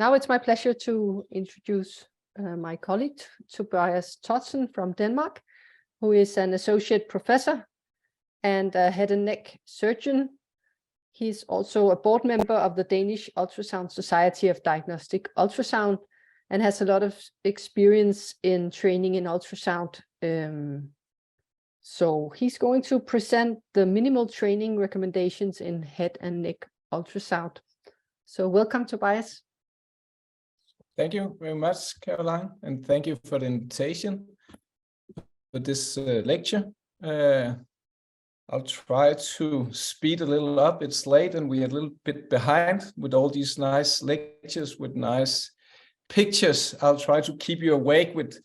Now it's my pleasure to introduce my colleague, Tobias Thodsen from Denmark, who is an associate professor and a head and neck surgeon. He's also a board member of the Danish Ultrasound Society of Diagnostic Ultrasound and has a lot of experience in training in ultrasound. So he's going to present the minimal training recommendations in head and neck ultrasound. So welcome, Tobias. Thank you very much, Caroline, and thank you for the invitation for this lecture. I'll try to speed a little up. It's late and we're a little bit behind with all these nice lectures with nice pictures. I'll try to keep you awake with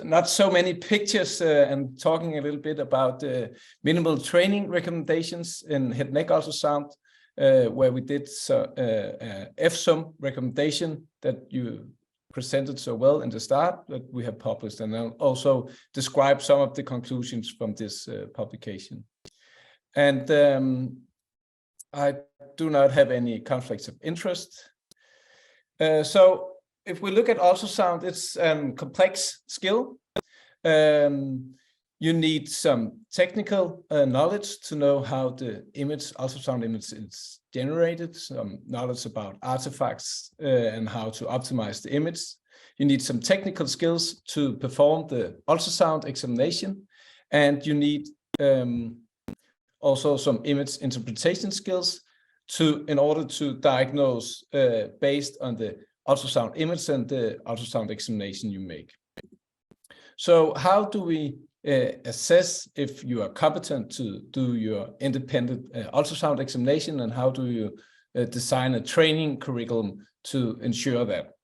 not so many pictures and talking a little bit about the minimal training recommendations in head and neck ultrasound, where we did EFSUM recommendation that you presented so well in the start that we have published, and I'll also describe some of the conclusions from this publication. And I do not have any conflicts of interest. So if we look at ultrasound, it's a complex skill. You need some technical knowledge to know how the ultrasound image is generated, some knowledge about artifacts and how to optimize the image. You need some technical skills to perform the ultrasound examination, and you need also some image interpretation skills in order to diagnose based on the ultrasound image and the ultrasound examination you make. So how do we assess if you are competent to do your independent ultrasound examination, and how do you design a training curriculum to ensure that?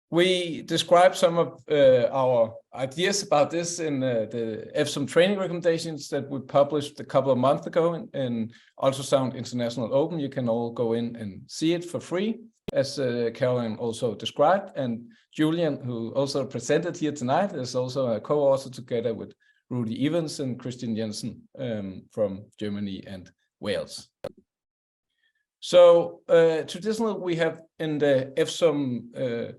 We described some of our ideas about this in the EFSUM training recommendations that we published a couple of months ago in Ultrasound International Open. You can all go in and see it for free, as Caroline also described, and Julian, who also presented here tonight, is also a co-author together with Rudy Evans and Christian Jensen from Germany and Wales. So traditionally, we have in the EFSUM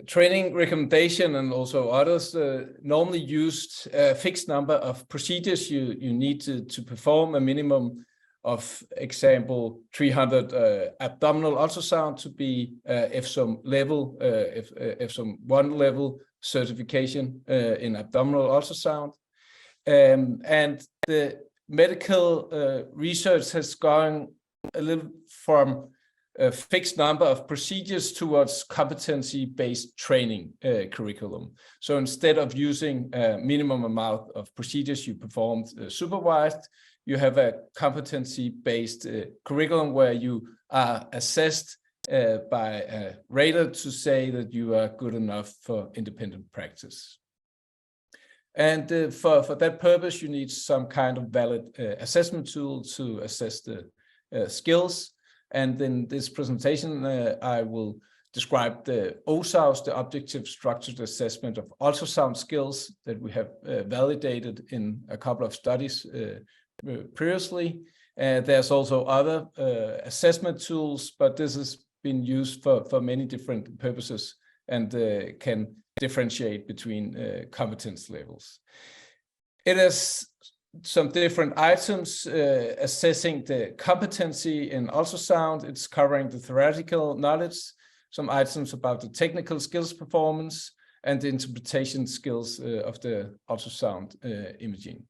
training recommendation and also others normally used a fixed number of procedures you need to perform, a minimum of example 300 abdominal ultrasound to be EFSUM level, EFSUM 1 level certification in abdominal ultrasound. And the medical research has gone a little from a fixed number of procedures towards competency-based training curriculum. So instead of using a minimum amount of procedures you performed supervised, you have a competency-based curriculum where you are assessed by a rater to say that you are good enough for independent practice. And for that purpose, you need some kind of valid assessment tool to assess the skills. And in this presentation, I will describe the OSAUS, the Objective Structured Assessment of Ultrasound Skills, that we have validated in a couple of studies previously. There's also other assessment tools, but this has been used for many different purposes and can differentiate between competence levels. It is some different items assessing the competency in ultrasound. It's covering the theoretical knowledge, some items about the technical skills performance, and the interpretation skills of the ultrasound imaging.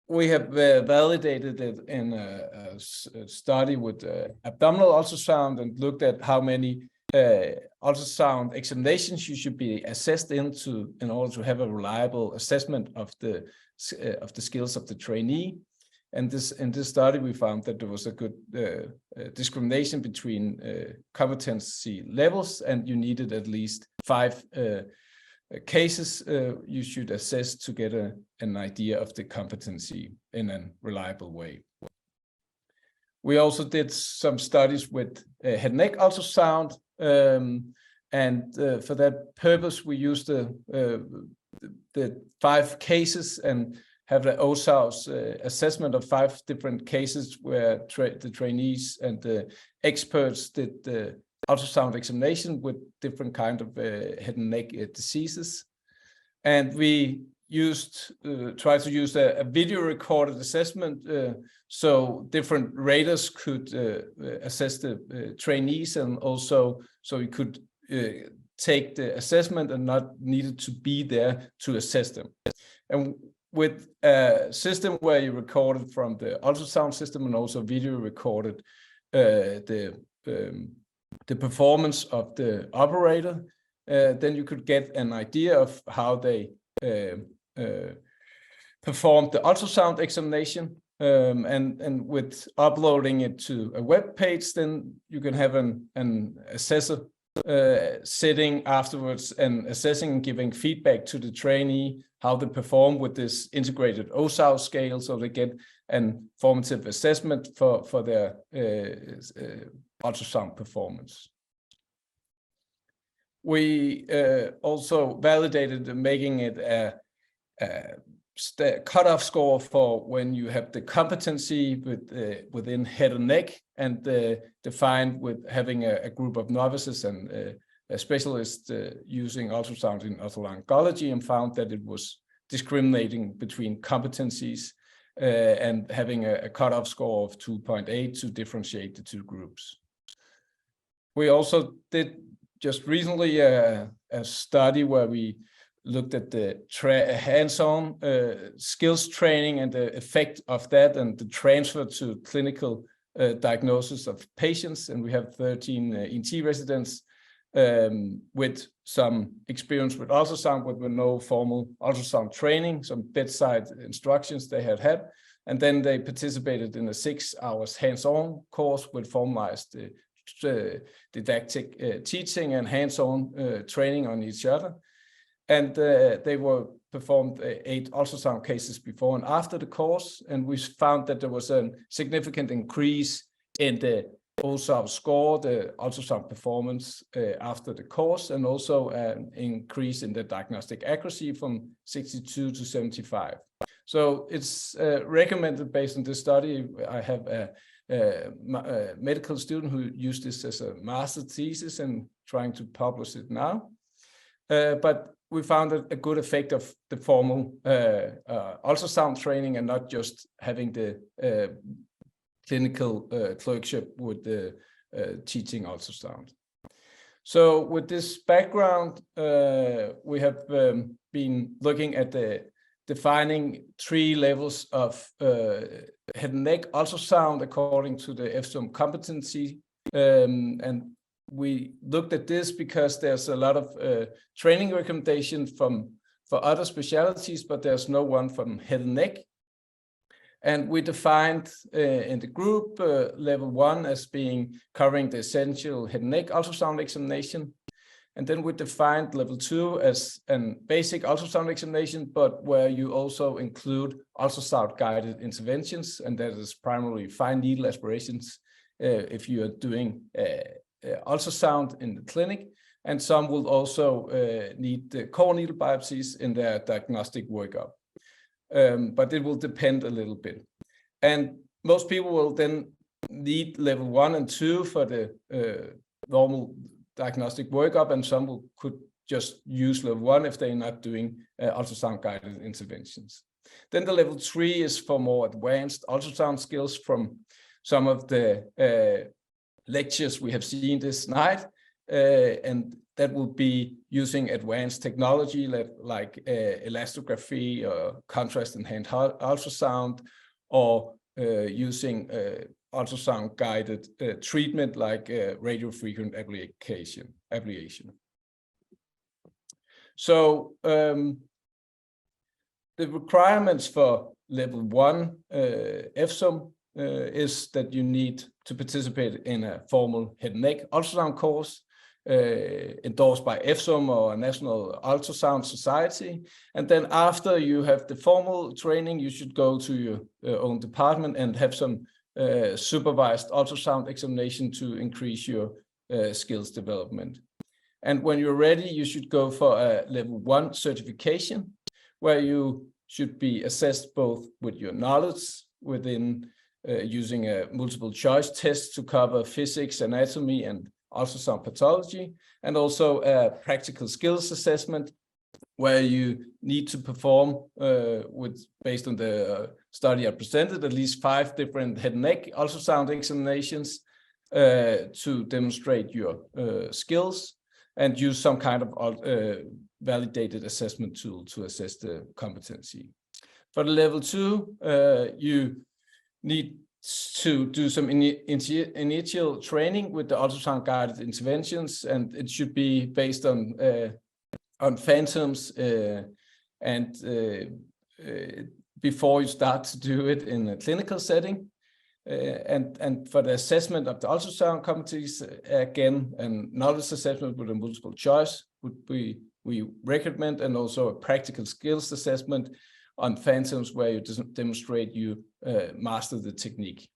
We have validated it in a study with abdominal ultrasound and looked at how many ultrasound examinations you should be assessed in order to have a reliable assessment of the skills of the trainee. And in this study, we found that there was a good discrimination between competency levels, and you needed at least 5 cases you should assess to get an idea of the competency in a reliable way. We also did some studies with head and neck ultrasound, and for that purpose, we used the 5 cases and have the OSAU's assessment of 5 different cases where the trainees and the experts did the ultrasound examination with different kind of head and neck diseases. And we tried to use a video recorded assessment so different raters could assess the trainees, and also so we could take the assessment and not needed to be there to assess them. And with a system where you recorded from the ultrasound system and also video recorded the performance of the operator, then you could get an idea of how they performed the ultrasound examination. And with uploading it to a web page, then you can have an assessor sitting afterwards and assessing and giving feedback to the trainee how they perform with this integrated OSAU scale, so they get an formative assessment for their ultrasound performance. We also validated making it a cutoff score for when you have the competency within head and neck, and defined with having a group of novices and a specialist using ultrasound in otolaryngology, and found that it was discriminating between competencies and having a cutoff score of 2.8 to differentiate the 2 groups. We also did just recently a study where we looked at the hands-on skills training and the effect of that and the transfer to clinical diagnosis of patients. And we have 13 ENT residents with some experience with ultrasound, but with no formal ultrasound training, some bedside instructions they had had. And then they participated in a 6 hours hands-on course with formalized didactic teaching and hands-on training on each other. And they were performed 8 ultrasound cases before and after the course. And we found that there was a significant increase in the OSAU score, the ultrasound performance after the course, and also an increase in the diagnostic accuracy from 62 to 75. So it's recommended based on this study. I have a medical student who used this as a master thesis and trying to publish it now. But we found a good effect of the formal ultrasound training and not just having the clinical clerkship with the teaching ultrasound. So with this background, we have been looking at defining 3 levels of head and neck ultrasound according to the EFSUM competency. And we looked at this because there's a lot of training recommendations for other specialties, but there's no one from head and neck. And we defined in the group level 1 as being covering the essential head and neck ultrasound examination. And then we defined level 2 as a basic ultrasound examination, but where you also include ultrasound guided interventions, and that is primarily fine needle aspirations if you are doing ultrasound in the clinic, and some will also need the core needle biopsies in their diagnostic workup. But it will depend a little bit. And most people will then need level 1 and 2 for the normal diagnostic workup, and some could just use level 1 if they're not doing ultrasound guided interventions. Then the level 3 is for more advanced ultrasound skills from some of the lectures we have seen this night, and that will be using advanced technology like elastography or contrast enhanced ultrasound, or using ultrasound guided treatment like radiofrequent ablation. So the requirements for level 1 EFSUM is that you need to participate in a formal head and neck ultrasound course endorsed by EFSUM or a National Ultrasound Society. And then after you have the formal training, you should go to your own department and have some supervised ultrasound examination to increase your skills development. And when you're ready, you should go for a level 1 certification, where you should be assessed both with your knowledge within using a multiple choice test to cover physics, anatomy, and ultrasound pathology, and also a practical skills assessment where you need to perform based on the study I presented, at least 5 different head and neck ultrasound examinations to demonstrate your skills, and use some kind of validated assessment tool to assess the competency. For the level 2, you need to do some initial training with the ultrasound guided interventions, and it should be based on phantoms and before you start to do it in a clinical setting. And for the assessment of the ultrasound competencies, again, and knowledge assessment with a multiple choice would be, we recommend, and also a practical skills assessment on phantoms where you demonstrate you master the technique.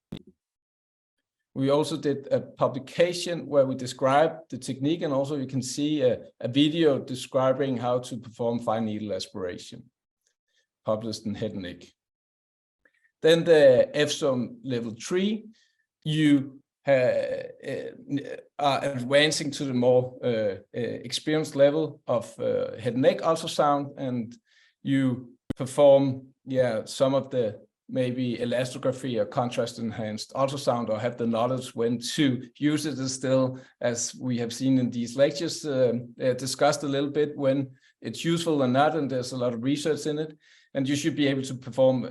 We also did a publication where we described the technique, and also you can see a video describing how to perform fine needle aspiration, published in Head and Neck. Then the EFSUM level 3, you are advancing to the more experienced level of head and neck ultrasound, and you perform some of the maybe elastography or contrast enhanced ultrasound, or have the knowledge when to use it still, as we have seen in these lectures, discussed a little bit when it's useful or not, and there's a lot of research in it. And you should be able to perform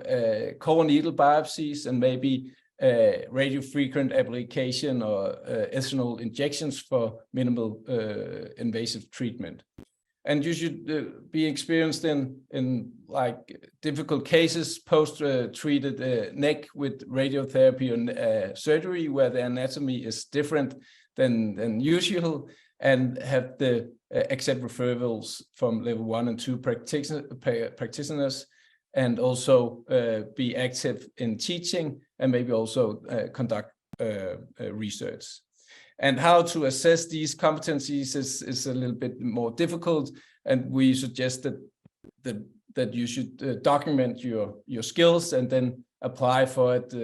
core needle biopsies and maybe radiofrequent application or ethanol injections for minimal invasive treatment. And you should be experienced in like difficult cases, post-treated neck with radiotherapy and surgery, where the anatomy is different than usual, and have the accept referrals from level 1 and 2 practitioners, and also be active in teaching, and maybe also conduct research. And how to assess these competencies is a little bit more difficult, and we suggest that you should document your skills and then apply for it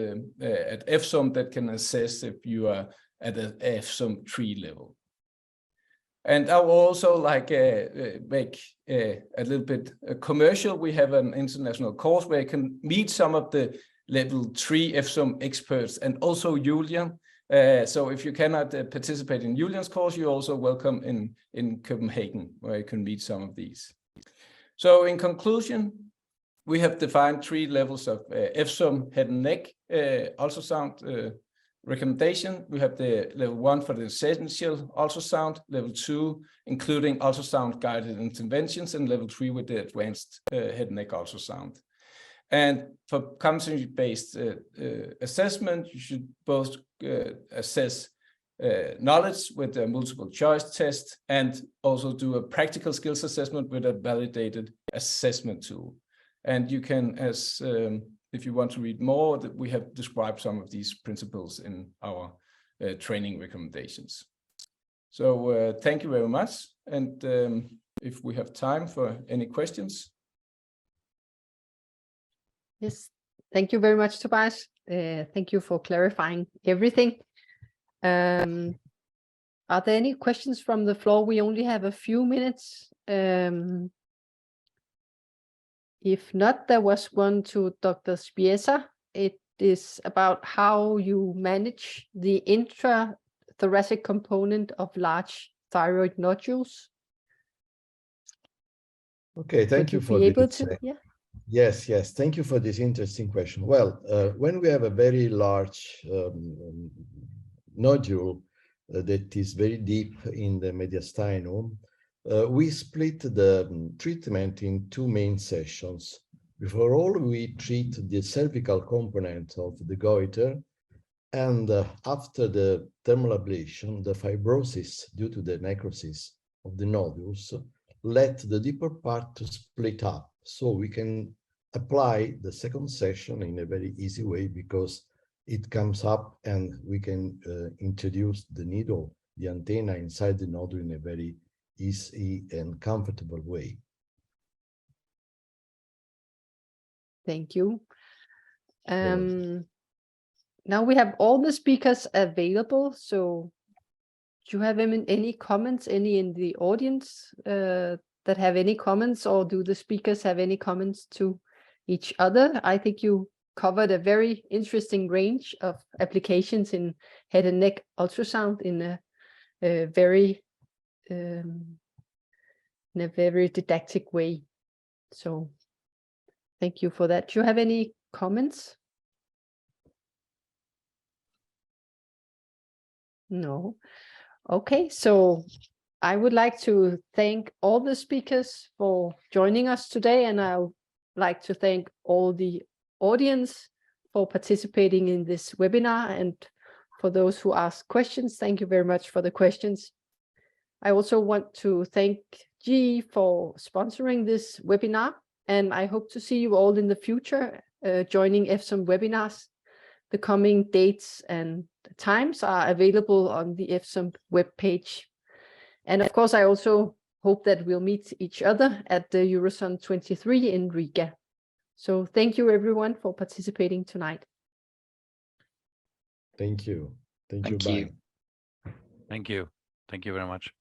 at EFSUM that can assess if you are at an EFSUM 3 level. And I will also like make a little bit commercial. We have an international course where you can meet some of the level 3 EFSUM experts, and also Julian. So if you cannot participate in Julian's course, you're also welcome in Copenhagen, where you can meet some of these. So in conclusion, we have defined 3 levels of EFSUM head and neck ultrasound recommendation. We have the level 1 for the essential ultrasound, level 2 including ultrasound guided interventions, and level 3 with the advanced head and neck ultrasound. And for competency-based assessment, you should both assess knowledge with a multiple choice test, and also do a practical skills assessment with a validated assessment tool. And you can, as if you want to read more, that we have described some of these principles in our training recommendations. So thank you very much. And if we have time for any questions. Yes, thank you very much, Tobias. Thank you for clarifying everything. Are there any questions from the floor? We only have a few minutes. If not, there was one to Dr. Spiesa. It is about how you manage the intrathoracic component of large thyroid nodules. Okay, thank you for this. Yes, thank you for this interesting question. Well, when we have a very large nodule that is very deep in the mediastinum, we split the treatment in 2 main sessions. Before all, we treat the cervical component of the goiter, and after the thermal ablation, the fibrosis due to the necrosis of the nodules let the deeper part to split up. So we can apply the second session in a very easy way, because it comes up and we can introduce the needle, the antenna inside the nodule in a very easy and comfortable way. Thank you. welcome. Now we have all the speakers available. So do you have any comments, any in the audience that have any comments, or do the speakers have any comments to each other? I think you covered a very interesting range of applications in head and neck ultrasound in a very didactic way. So thank you for that. Do you have any comments? No. Okay, so I would like to thank all the speakers for joining us today, and I would like to thank all the audience for participating in this webinar, and for those who asked questions, thank you very much for the questions. I also want to thank GE for sponsoring this webinar, and I hope to see you all in the future joining EFSUM webinars. The coming dates and times are available on the EFSUM webpage. And of course, I also hope that we'll meet each other at the Euroson 23 in Riga. So thank you everyone for participating tonight. Thank you. Thank you. Thank you. Bye. Thank you. Thank you very much.